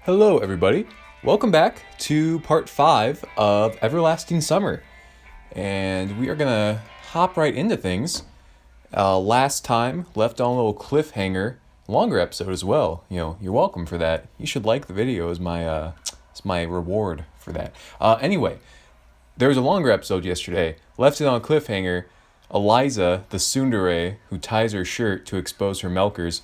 Hello, everybody. Welcome back to part 5 of Everlasting Summer. And we are going to hop right into things. Last time, left on a little cliffhanger, longer episode as well. You're welcome for that. You should like the video as my reward for that. Anyway, there was a longer episode yesterday. Left it on a cliffhanger. Eliza, the tsundere who ties her shirt to expose her milkers,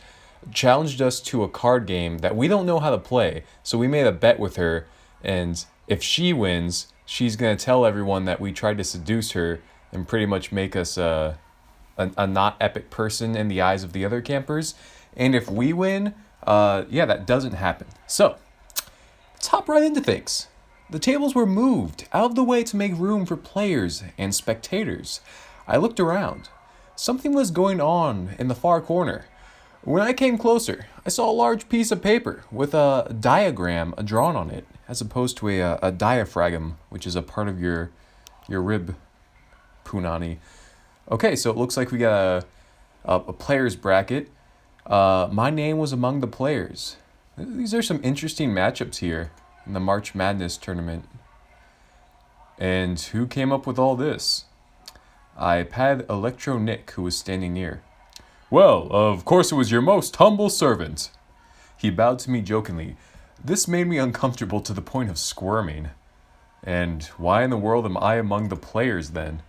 challenged us to a card game that we don't know how to play. So we made a bet with her, and if she wins, she's going to tell everyone that we tried to seduce her and pretty much make us a not epic person in the eyes of the other campers. And if we win, that doesn't happen. So, let's hop right into things. The tables were moved out of the way to make room for players and spectators. I looked around. Something was going on in the far corner. When I came closer, I saw a large piece of paper with a diagram drawn on it, as opposed to a diaphragm, which is a part of your rib, punani. Okay, so it looks like we got a player's bracket. My name was among the players. These are some interesting matchups here in the March Madness tournament. And who came up with all this? I patted Electro Nick, who was standing near. Well, of course it was your most humble servant. He bowed to me jokingly. This made me uncomfortable to the point of squirming. And why in the world am I among the players then?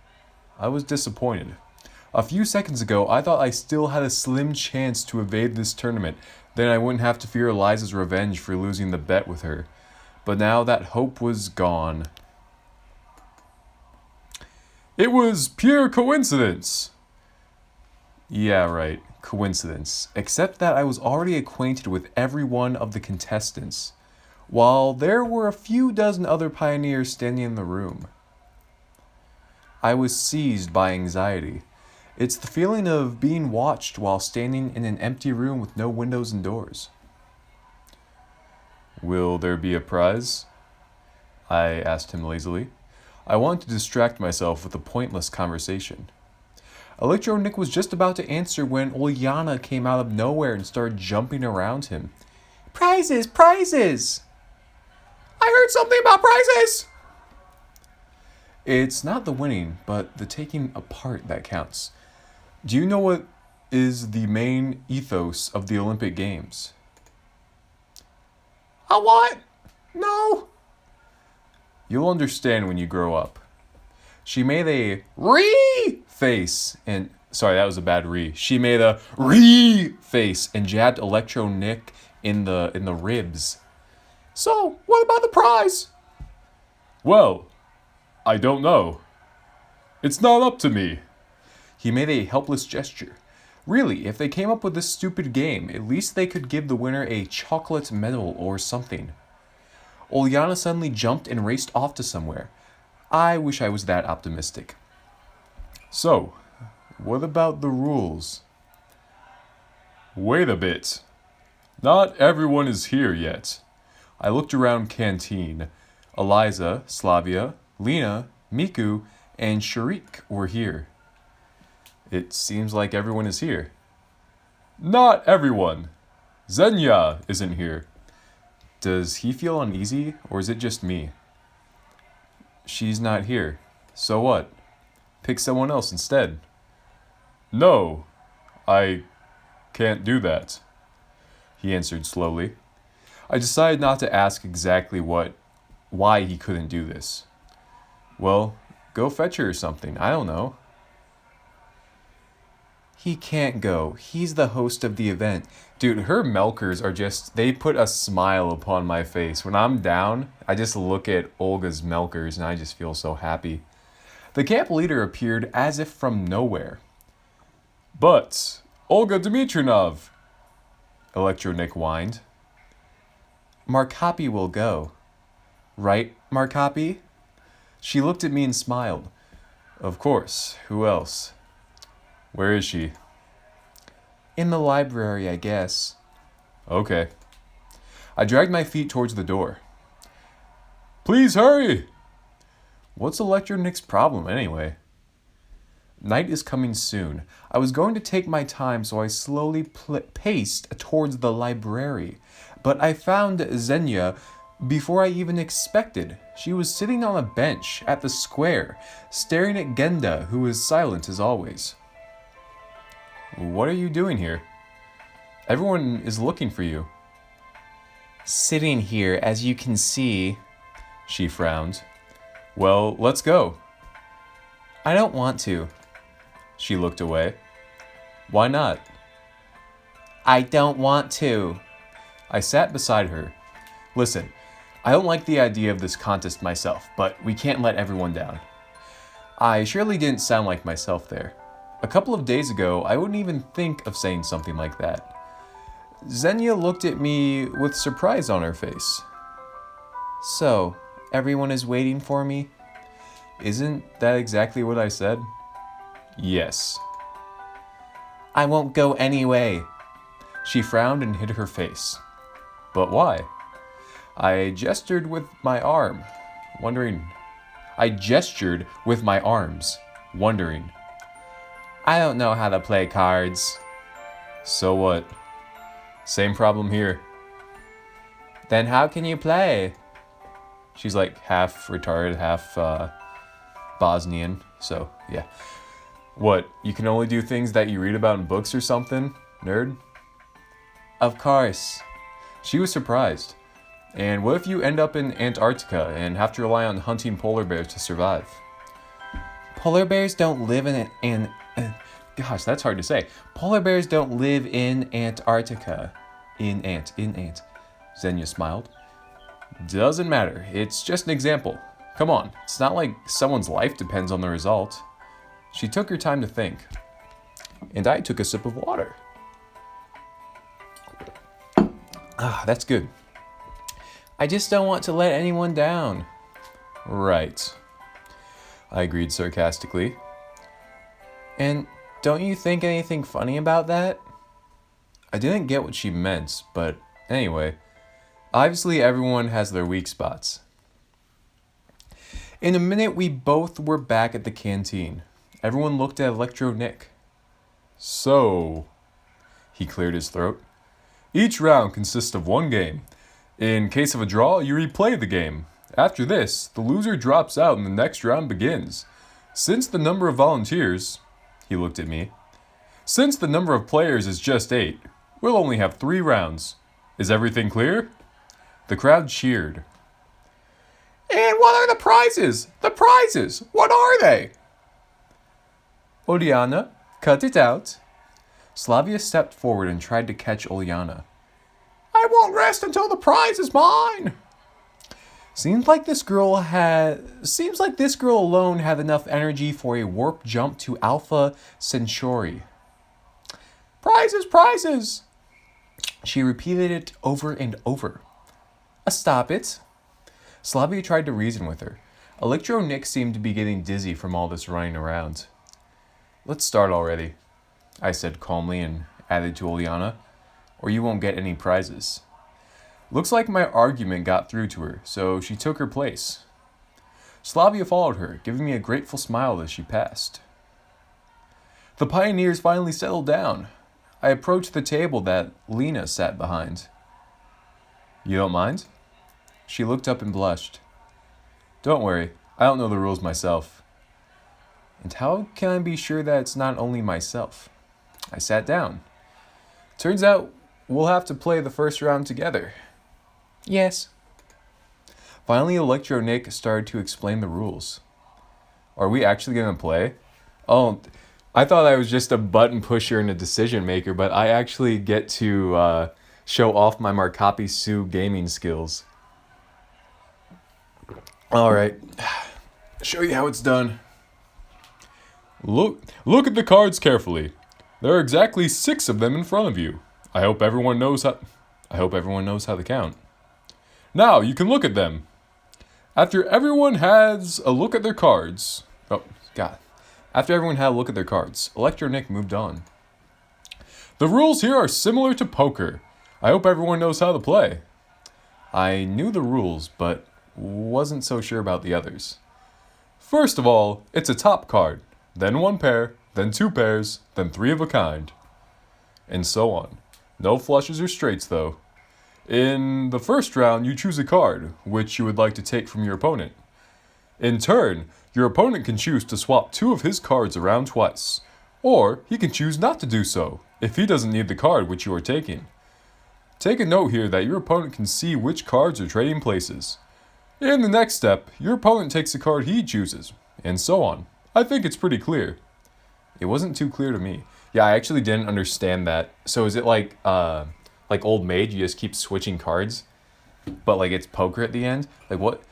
I was disappointed. A few seconds ago, I thought I still had a slim chance to evade this tournament. Then I wouldn't have to fear Eliza's revenge for losing the bet with her. But now that hope was gone. It was pure coincidence. Yeah, right. Coincidence. Except that I was already acquainted with every one of the contestants, while there were a few dozen other pioneers standing in the room. I was seized by anxiety. It's the feeling of being watched while standing in an empty room with no windows and doors. Will there be a prize? I asked him lazily. I wanted to distract myself with a pointless conversation. Electro Nick was just about to answer when Uliana came out of nowhere and started jumping around him. Prizes! Prizes! I heard something about prizes! It's not the winning, but the taking a part that counts. Do you know what is the main ethos of the Olympic Games? A what? No. You'll understand when you grow up. She made a ree face and sorry, that was a bad ree. She made a ree face and jabbed Electro Nick in the ribs. So, what about the prize? Well, I don't know. It's not up to me. He made a helpless gesture. Really, if they came up with this stupid game, at least they could give the winner a chocolate medal or something. Uliana suddenly jumped and raced off to somewhere. I wish I was that optimistic. So, what about the rules? Wait a bit. Not everyone is here yet. I looked around Canteen. Eliza, Slavia, Lena, Miku, and Sharik were here. It seems like everyone is here. Not everyone. Zenya isn't here. Does he feel uneasy, or is it just me? She's not here. So what? Pick someone else instead. No, I can't do that, he answered slowly. I decided not to ask exactly why he couldn't do this. Well, go fetch her or something. I don't know. He can't go. He's the host of the event. Dude, her milkers are they put a smile upon my face. When I'm down, I just look at Olga's milkers and I just feel so happy. The camp leader appeared as if from nowhere. But, Olga Dmitrinov, Electro Nick whined. Markapi will go. Right, Markapi? She looked at me and smiled. Of course, who else? Where is she? In the library, I guess. Okay. I dragged my feet towards the door. Please hurry! What's Electro Nick's problem anyway? Night is coming soon. I was going to take my time, so I slowly paced towards the library. but I found Xenia before I even expected. She was sitting on a bench at the square, staring at Genda, who was silent as always. What are you doing here? Everyone is looking for you. Sitting here, as you can see, she frowned. Well, let's go. I don't want to. She looked away. Why not? I don't want to. I sat beside her. Listen, I don't like the idea of this contest myself, but we can't let everyone down. I surely didn't sound like myself there. A couple of days ago, I wouldn't even think of saying something like that. Xenia looked at me with surprise on her face. So, everyone is waiting for me? Isn't that exactly what I said? Yes. I won't go anyway. She frowned and hid her face. But why? I gestured with my arms, wondering. I don't know how to play cards. So what? Same problem here. Then how can you play? She's like half retarded, half Bosnian, so yeah. What, you can only do things that you read about in books or something, nerd? Of course. She was surprised. And what if you end up in Antarctica and have to rely on hunting polar bears to survive? Polar bears don't live in gosh, that's hard to say. Polar bears don't live in Antarctica. In Xenia smiled. Doesn't matter. It's just an example. Come on. It's not like someone's life depends on the result. She took her time to think. And I took a sip of water. That's good. I just don't want to let anyone down. Right. I agreed sarcastically. And don't you think anything funny about that? I didn't get what she meant, but anyway, obviously everyone has their weak spots. In a minute, we both were back at the canteen. Everyone looked at Electro Nick. So, he cleared his throat. Each round consists of one game. In case of a draw, you replay the game. After this, the loser drops out and the next round begins. Since the number of volunteers, he looked at me. Since the number of players is just 8, we'll only have 3 rounds. Is everything clear? The crowd cheered. And what are the prizes? The prizes! What are they? Oliana, cut it out. Slavia stepped forward and tried to catch Oliana. I won't rest until the prize is mine. Seems like this girl alone had enough energy for a warp jump to Alpha Centauri. Prizes, prizes! She repeated it over and over. Stop it. Slavia tried to reason with her. Electro Nick seemed to be getting dizzy from all this running around. Let's start already, I said calmly and added to Oliana, or you won't get any prizes. Looks like my argument got through to her, so she took her place. Slavia followed her, giving me a grateful smile as she passed. The pioneers finally settled down. I approached the table that Lena sat behind. You don't mind? She looked up and blushed. Don't worry, I don't know the rules myself. And how can I be sure that it's not only myself? I sat down. Turns out we'll have to play the first round together. Yes. Finally, Electro Nick started to explain the rules. Are we actually going to play? Oh, I thought I was just a button pusher and a decision maker, but I actually get to show off my Markapi Sue gaming skills. Alright, show you how it's done. Look at the cards carefully. There are exactly 6 of them in front of you. I hope everyone knows how to count. Now you can look at them. After everyone has a look at their cards. After everyone had a look at their cards, Electro Nick moved on. The rules here are similar to poker. I hope everyone knows how to play. I knew the rules, but wasn't so sure about the others. First of all, it's a top card, then 1 pair, then 2 pairs, then 3 of a kind. And so on. No flushes or straights though. In the first round, you choose a card, which you would like to take from your opponent. In turn, your opponent can choose to swap 2 of his cards around twice, or he can choose not to do so, if he doesn't need the card which you are taking. Take a note here that your opponent can see which cards are trading places. In the next step, your opponent takes the card he chooses, and so on. I think it's pretty clear. It wasn't too clear to me. Yeah, I actually didn't understand that. So is it like Old Maid, you just keep switching cards, but like it's poker at the end? Like what?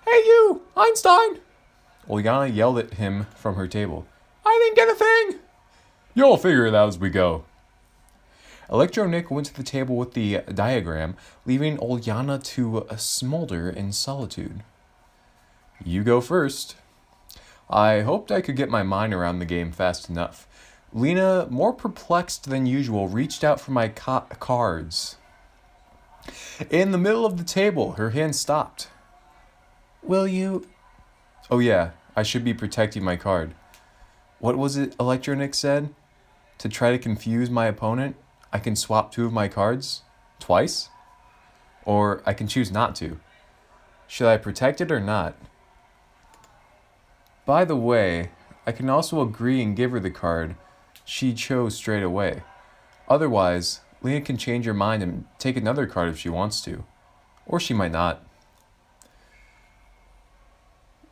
Hey you, Einstein! Uliana yelled at him from her table. I didn't get a thing! You'll figure it out as we go. Electro Nick went to the table with the diagram, leaving Uliana to smolder in solitude. You go first. I hoped I could get my mind around the game fast enough. Lena, more perplexed than usual, reached out for my cards. In the middle of the table, her hand stopped. Will you... Oh yeah, I should be protecting my card. What was it Electronic said? To try to confuse my opponent, I can swap 2 of my cards? Twice? Or I can choose not to. Should I protect it or not? By the way, I can also agree and give her the card she chose straight away. Otherwise, Lena can change her mind and take another card if she wants to. Or she might not.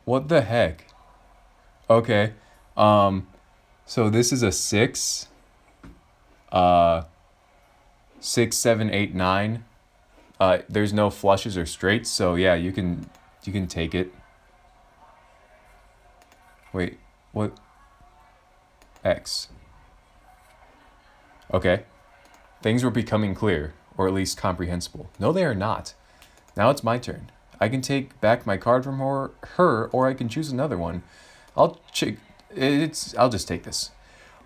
What the heck? Okay, so this is a 6. 6, 7, 8, 9. There's no flushes or straights, so yeah, you can take it. Wait, what? X. Okay. Things were becoming clear, or at least comprehensible. No, they are not. Now it's my turn. I can take back my card from her, or I can choose another one. I'll just take this.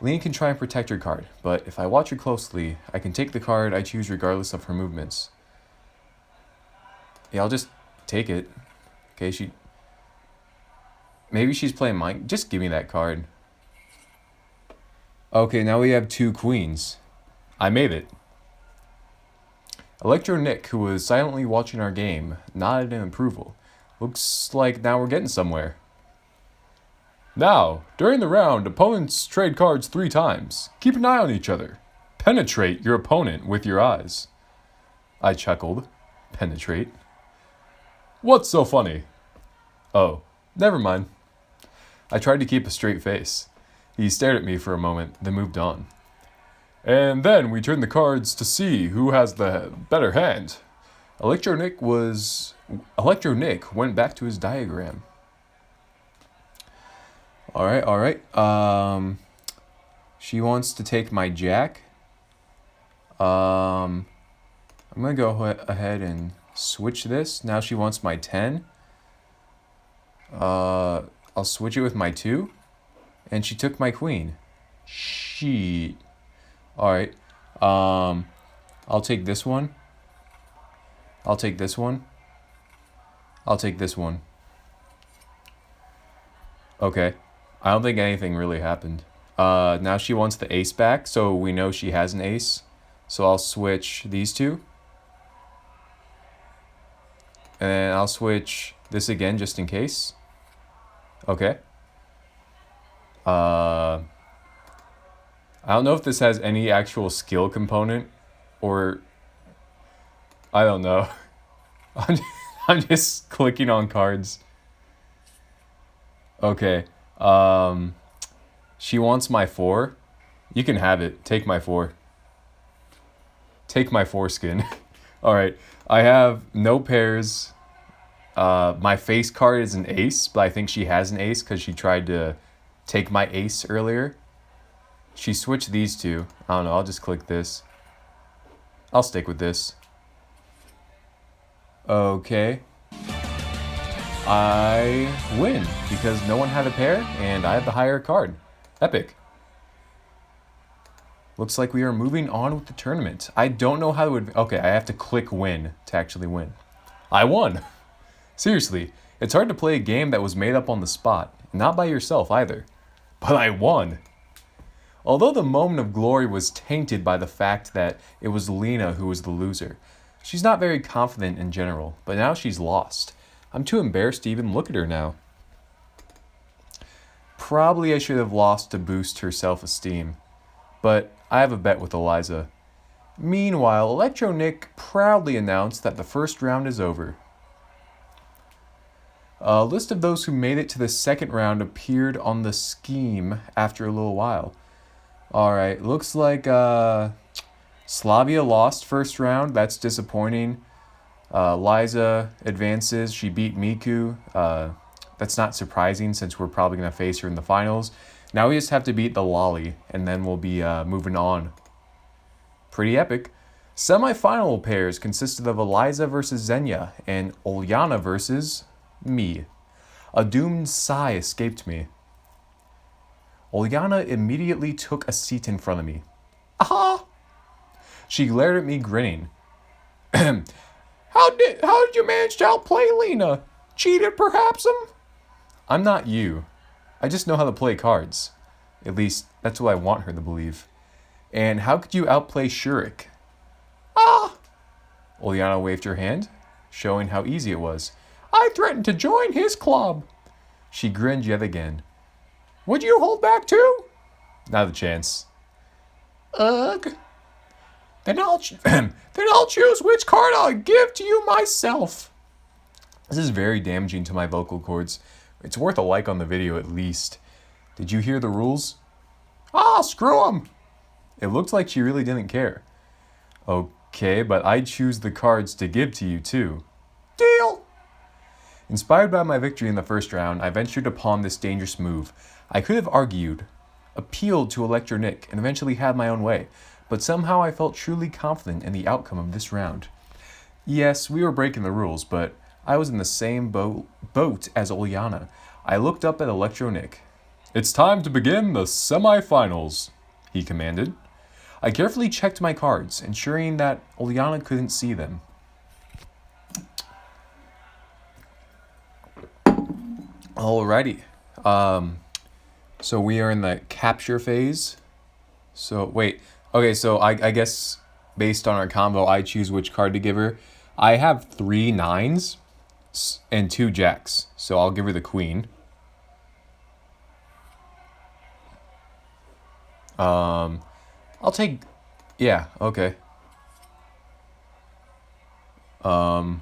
Lena can try and protect her card, but if I watch her closely, I can take the card I choose regardless of her movements. Yeah, I'll just take it. Okay, maybe she's playing mine. Just give me that card. Okay, now we have 2 queens. I made it. Electro Nick, who was silently watching our game, nodded in approval. Looks like now we're getting somewhere. Now, during the round, opponents trade cards 3 times. Keep an eye on each other. Penetrate your opponent with your eyes. I chuckled. Penetrate. What's so funny? Oh, never mind. I tried to keep a straight face. He stared at me for a moment, then moved on. And then we turned the cards to see who has the better hand. Electro Nick went back to his diagram. All right. She wants to take my jack. I'm gonna go ahead and switch this. Now she wants my 10. I'll switch it with my 2. And she took my queen. Shit. Alright. I'll take this one. I'll take this one. I'll take this one. Okay. I don't think anything really happened. Now she wants the ace back, so we know she has an ace. So I'll switch these 2. And I'll switch this again just in case. Okay. I don't know if this has any actual skill component, or I don't know. I'm just clicking on cards. Okay. She wants my 4. You can have it. Take my 4. Take my foreskin. Alright. I have no pairs. My face card is an ace, but I think she has an ace because she tried to take my ace earlier. She switched these 2. I don't know. I'll just click this. I'll stick with this. Okay. I win because no one had a pair and I have the higher card. Epic. Looks like we are moving on with the tournament. I don't know how to... Okay, I have to click win to actually win. I won. Seriously, it's hard to play a game that was made up on the spot. Not by yourself either. But I won. Although the moment of glory was tainted by the fact that it was Lena who was the loser, She's not very confident in general, but now she's lost. I'm too embarrassed to even look at her now. Probably I should have lost to boost her self-esteem, but I have a bet with Eliza. Meanwhile, Electro Nick proudly announced that the first round is over. A list of those who made it to the second round appeared on the scheme after a little while. Alright, looks like Slavia lost first round. That's disappointing. Liza advances. She beat Miku. That's not surprising since we're probably going to face her in the finals. Now we just have to beat the Lolly, and then we'll be moving on. Pretty epic. Semi-final pairs consisted of Eliza versus Xenia and Ulyana versus me. A doomed sigh escaped me. Ulyana immediately took a seat in front of me. Aha! She glared at me, grinning. How did you manage to outplay Lena? Cheated, perhaps? I'm not you. I just know how to play cards. At least, that's what I want her to believe. And how could you outplay Shurik? Ah! Ulyana waved her hand, showing how easy it was. I threatened to join his club. She grinned yet again. Would you hold back too? Not a chance. Ugh. Then I'll choose which card I'll give to you myself. This is very damaging to my vocal cords. It's worth a like on the video at least. Did you hear the rules? Ah, screw 'em. It looked like she really didn't care. Okay, but I'd choose the cards to give to you too. Deal. Inspired by my victory in the first round, I ventured upon this dangerous move. I could have argued, appealed to Electro Nick, and eventually had my own way, but somehow I felt truly confident in the outcome of this round. Yes, we were breaking the rules, but I was in the same boat as Ulyana. I looked up at Electro Nick. It's time to begin the semi-finals, he commanded. I carefully checked my cards, ensuring that Ulyana couldn't see them. Alrighty. So we are in the capture phase. So, wait. Okay, so I guess based on our combo, I choose which card to give her. I have 3 9s and 2 jacks. So I'll give her the queen. I'll take... Yeah, okay. I'll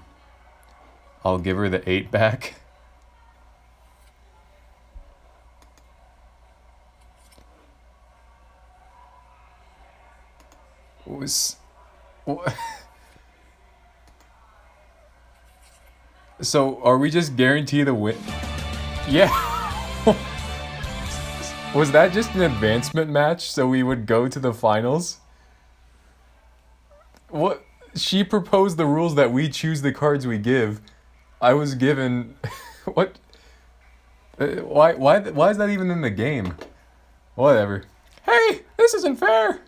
give her the 8 back. So, are we just guaranteed to win? Yeah. Was that just an advancement match so we would go to the finals? What? She proposed the rules that we choose the cards we give. I was given... What? Why is that even in the game? Whatever. Hey, this isn't fair!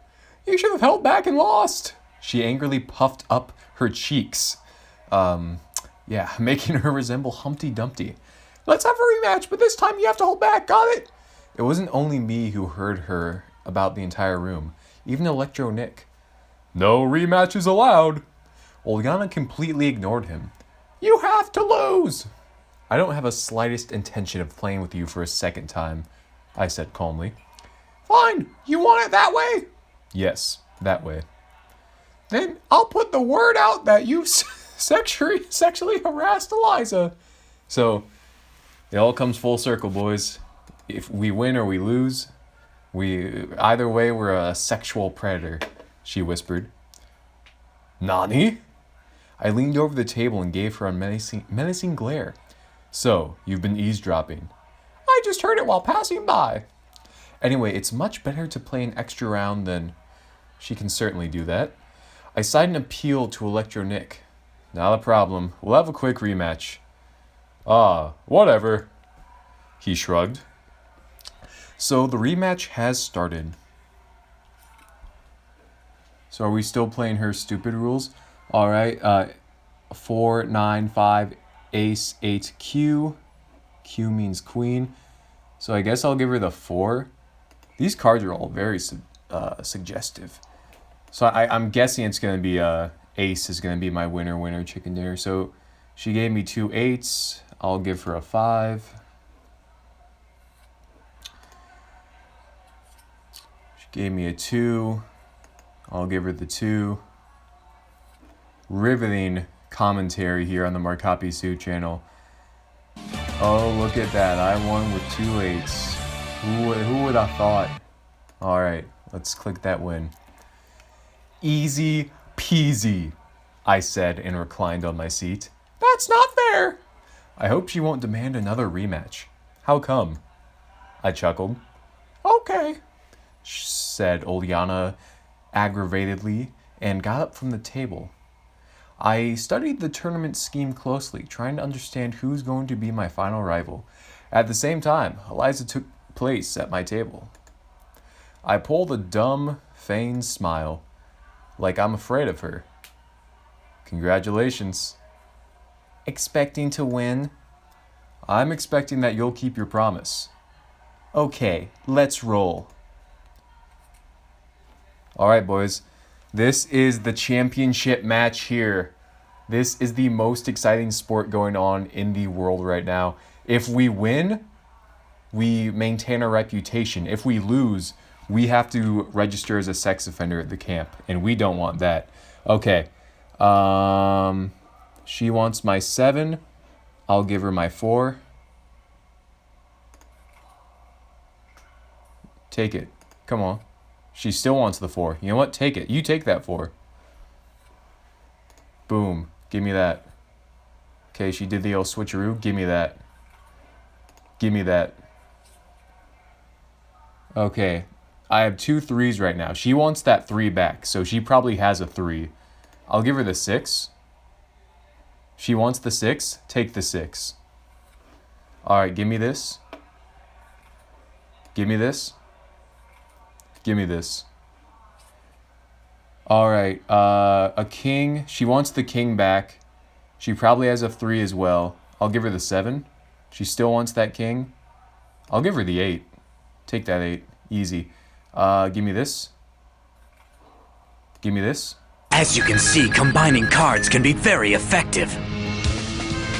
You should have held back and lost. She angrily puffed up her cheeks. Yeah, making her resemble Humpty Dumpty. Let's have a rematch, but this time you have to hold back, got it? It wasn't only me who heard her about the entire room, even Electro Nick. No rematches allowed. Ulyana completely ignored him. You have to lose. I don't have a slightest intention of playing with you for a second time, I said calmly. Fine, you want it that way? Yes, that way. Then I'll put the word out that you sexually harassed Eliza. So, it all comes full circle, boys. If we win or we lose, either way, we're a sexual predator, she whispered. Nani? I leaned over the table and gave her a menacing glare. So, you've been eavesdropping. I just heard it while passing by. Anyway, it's much better to play an extra round than... She can certainly do that. I sighed an appeal to Electro Nick. Not a problem. We'll have a quick rematch. Ah, whatever. He shrugged. So the rematch has started. So are we still playing her stupid rules? Alright, 4, 9, 5, ace, 8, Q. Q means queen. So I guess I'll give her the 4. These cards are all very suggestive. So I'm guessing it's going to be ace is going to be my winner chicken dinner. So she gave me 2 8s. I'll give her a 5. She gave me a 2. I'll give her the 2. Riveting commentary here on the Markapi Sue channel. Oh, look at that. I won with 2 8s. Who would have thought? Alright, let's click that win. Easy peasy, I said and reclined on my seat. That's not fair! I hope she won't demand another rematch. How come? I chuckled. Okay, said Uliana aggravatedly and got up from the table. I studied the tournament scheme closely, trying to understand who's going to be my final rival. At the same time, Eliza took place at my table. I pulled a dumb, feigned smile, like I'm afraid of her. Congratulations. Expecting to win? I'm expecting that you'll keep your promise. Okay, let's roll. Alright, boys. This is the championship match here. This is the most exciting sport going on in the world right now. If we win, we maintain our reputation. If we lose, we have to register as a sex offender at the camp, and we don't want that. Okay. She wants my 7. I'll give her my 4. Take it. Come on. She still wants the 4. You know what? Take it. You take that 4. Boom. Give me that. Okay, she did the old switcheroo. Give me that. Give me that. Okay. I have 2 3s right now. She wants that 3 back, so she probably has a 3. I'll give her the 6. She wants the 6. Take the 6. Alright, give me this. Give me this. Give me this. Alright, a king. She wants the king back. She probably has a 3 as well. I'll give her the 7. She still wants that king. I'll give her the 8. Take that 8. Easy. Give me this. Give me this. As you can see, combining cards can be very effective.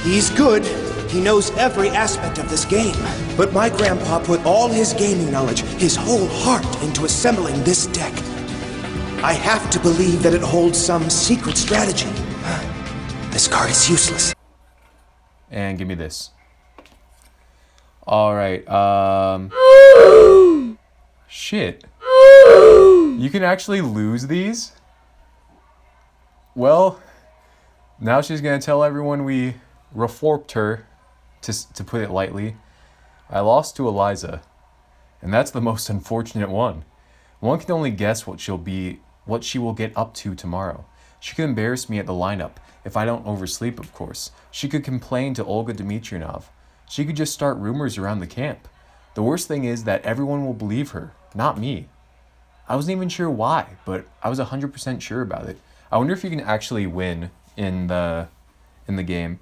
He's good. He knows every aspect of this game. But my grandpa put all his gaming knowledge, his whole heart, into assembling this deck. I have to believe that it holds some secret strategy. This card is useless. And give me this. Alright, shit. You can actually lose these? Well, now she's gonna tell everyone we reforped her, to put it lightly. I lost to Eliza, and that's the most unfortunate one. One can only guess what she will get up to tomorrow. She could embarrass me at the lineup, if I don't oversleep, of course. She could complain to Olga Dmitrievna. She could just start rumors around the camp. The worst thing is that everyone will believe her, not me. I wasn't even sure why, but I was 100% sure about it. I wonder if you can actually win in the game.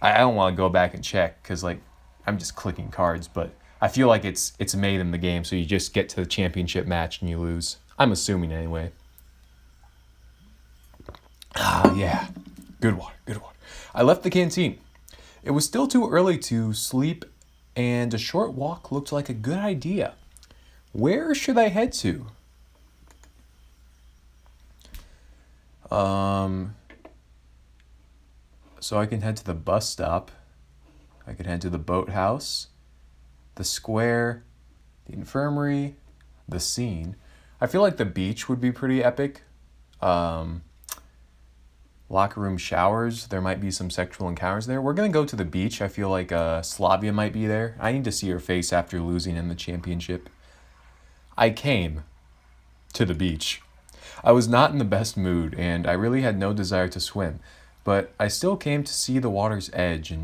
I don't want to go back and check, because like I'm just clicking cards, but I feel like it's made in the game, so you just get to the championship match and you lose. I'm assuming anyway. Ah, yeah. Good water, good water. I left the canteen. It was still too early to sleep, and a short walk looked like a good idea. Where should I head to? So I can head to the bus stop. I can head to the boathouse, the square, the infirmary, the scene. I feel like the beach would be pretty epic. Locker room showers. There might be some sexual encounters there. We're going to go to the beach. I feel like Slavia might be there. I need to see her face after losing in the championship. I came to the beach. I was not in the best mood, and I really had no desire to swim. But I still came to see the water's edge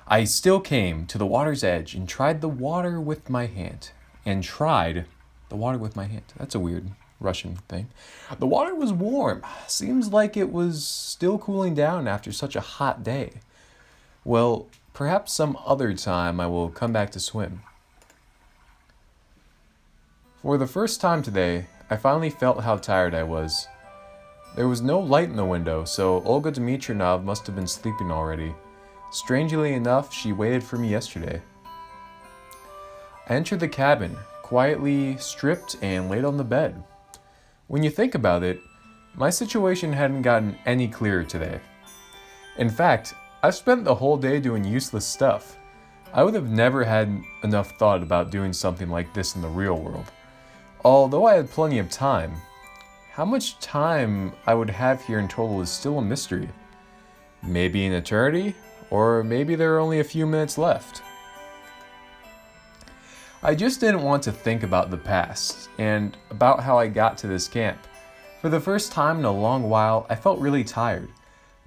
I still came to the water's edge and tried the water with my hand. That's a weird Russian thing. The water was warm. Seems like it was still cooling down after such a hot day. Well, perhaps some other time I will come back to swim. For the first time today, I finally felt how tired I was. There was no light in the window, so Olga Dmitrievna must have been sleeping already. Strangely enough, she waited for me yesterday. I entered the cabin, quietly stripped and laid on the bed. When you think about it, my situation hadn't gotten any clearer today. In fact, I've spent the whole day doing useless stuff. I would have never had enough thought about doing something like this in the real world. Although I had plenty of time, how much time I would have here in total is still a mystery. Maybe an eternity, or maybe there are only a few minutes left. I just didn't want to think about the past, and about how I got to this camp. For the first time in a long while, I felt really tired.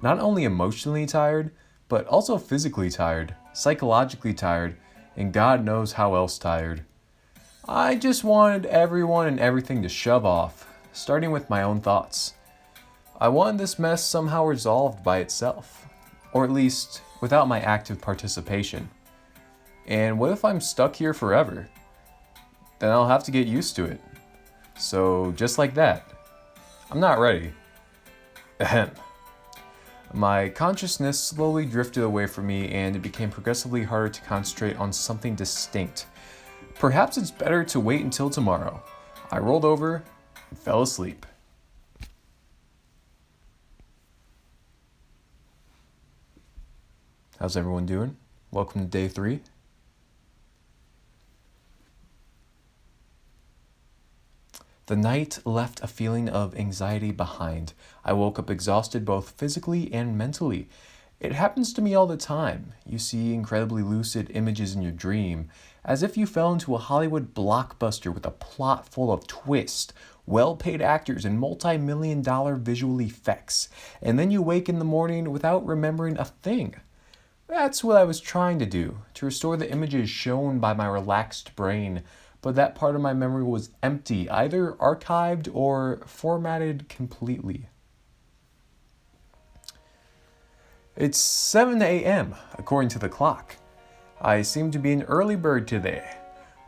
Not only emotionally tired, but also physically tired, psychologically tired, and God knows how else tired. I just wanted everyone and everything to shove off, starting with my own thoughts. I wanted this mess somehow resolved by itself, or at least without my active participation. And what if I'm stuck here forever? Then I'll have to get used to it. So just like that, I'm not ready. Ahem. My consciousness slowly drifted away from me and it became progressively harder to concentrate on something distinct. Perhaps it's better to wait until tomorrow. I rolled over and fell asleep. How's everyone doing? Welcome to day 3. The night left a feeling of anxiety behind. I woke up exhausted both physically and mentally. It happens to me all the time. You see incredibly lucid images in your dream, as if you fell into a Hollywood blockbuster with a plot full of twists, well-paid actors, and multi-million-dollar visual effects. And then you wake in the morning without remembering a thing. That's what I was trying to do, to restore the images shown by my relaxed brain. But that part of my memory was empty, either archived or formatted completely. It's 7 a.m., according to the clock. I seem to be an early bird today.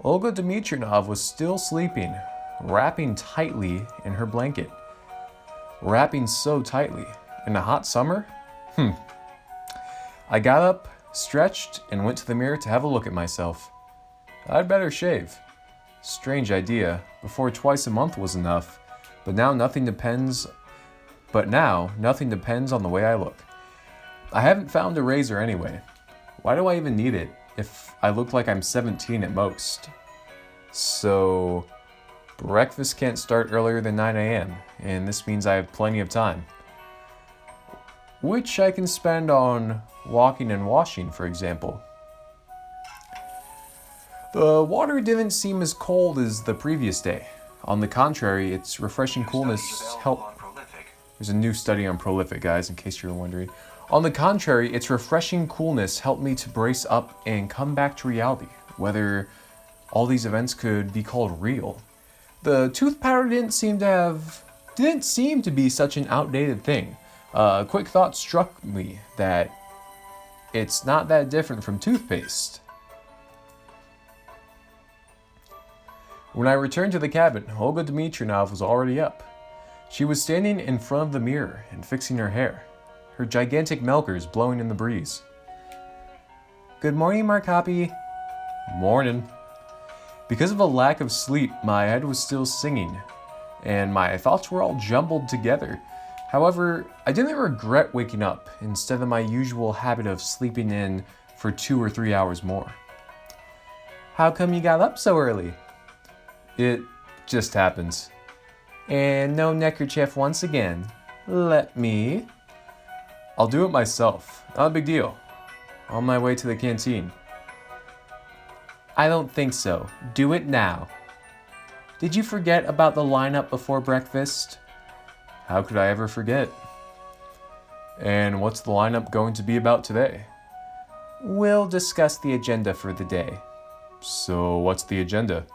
Olga Dmitrievna was still sleeping, wrapping tightly in her blanket. Wrapping so tightly. In the hot summer? I got up, stretched, and went to the mirror to have a look at myself. I'd better shave. Strange idea. Before twice a month was enough, but now nothing depends on the way I look. I haven't found a razor anyway. Why do I even need it if I look like I'm 17 at most? So, breakfast can't start earlier than 9 a.m., and this means I have plenty of time. Which I can spend on walking and washing, for example. The water didn't seem as cold as the previous day. On the contrary, its refreshing coolness helped. There's a new study on prolific, guys, in case you're wondering. On the contrary, its refreshing coolness helped me to brace up and come back to reality, whether all these events could be called real. The tooth powder didn't seem to be such an outdated thing. A quick thought struck me that it's not that different from toothpaste. When I returned to the cabin, Olga Dmitrievna was already up. She was standing in front of the mirror and fixing her hair, her gigantic milkers blowing in the breeze. Good morning, Markapi. Morning. Because of a lack of sleep, my head was still singing, and my thoughts were all jumbled together. However, I didn't regret waking up instead of my usual habit of sleeping in for 2 or 3 hours more. How come you got up so early? It just happens. And no neckerchief once again. Let me. I'll do it myself. Not a big deal. On my way to the canteen. I don't think so. Do it now. Did you forget about the lineup before breakfast? How could I ever forget? And what's the lineup going to be about today? We'll discuss the agenda for the day. So what's the agenda?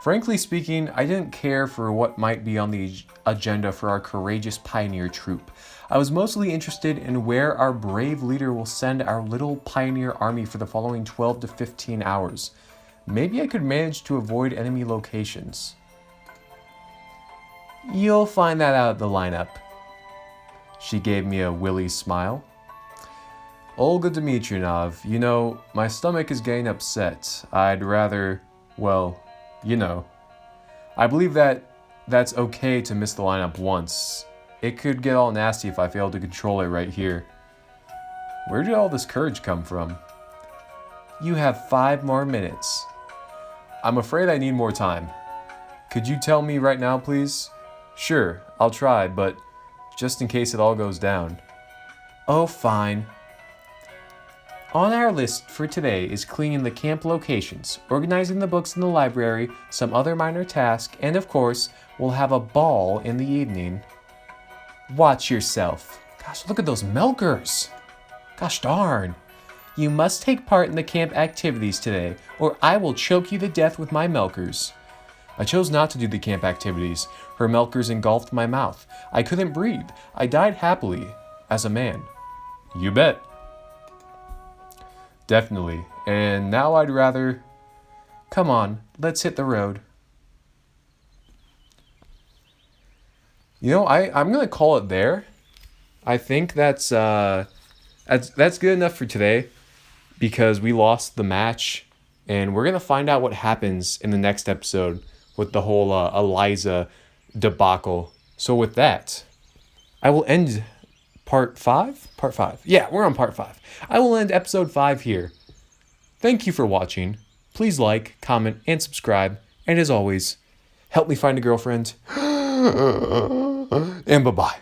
Frankly speaking, I didn't care for what might be on the agenda for our courageous pioneer troop. I was mostly interested in where our brave leader will send our little pioneer army for the following 12 to 15 hours. Maybe I could manage to avoid enemy locations. You'll find that out at the lineup. She gave me a willy smile. Olga Dmitrievna, you know, my stomach is getting upset. I'd rather, well, you know. I believe that's okay to miss the lineup once. It could get all nasty if I fail to control it right here. Where did all this courage come from? You have 5 more minutes. I'm afraid I need more time. Could you tell me right now, please? Sure, I'll try, but just in case it all goes down. Oh, fine. On our list for today is cleaning the camp locations, organizing the books in the library, some other minor tasks, and of course, we'll have a ball in the evening. Watch yourself. Gosh, look at those milkers. Gosh darn. You must take part in the camp activities today, or I will choke you to death with my milkers. I chose not to do the camp activities. Her milkers engulfed my mouth. I couldn't breathe. I died happily, as a man. You bet. Definitely. And now I'd rather... Come on, let's hit the road. You know, I'm going to call it there. I think that's good enough for today because we lost the match. And we're going to find out what happens in the next episode with the whole Eliza debacle. So with that, I will end part 5? Part 5. Yeah, we're on part 5. I will end episode 5 here. Thank you for watching. Please like, comment, and subscribe. And as always, help me find a girlfriend. And bye-bye.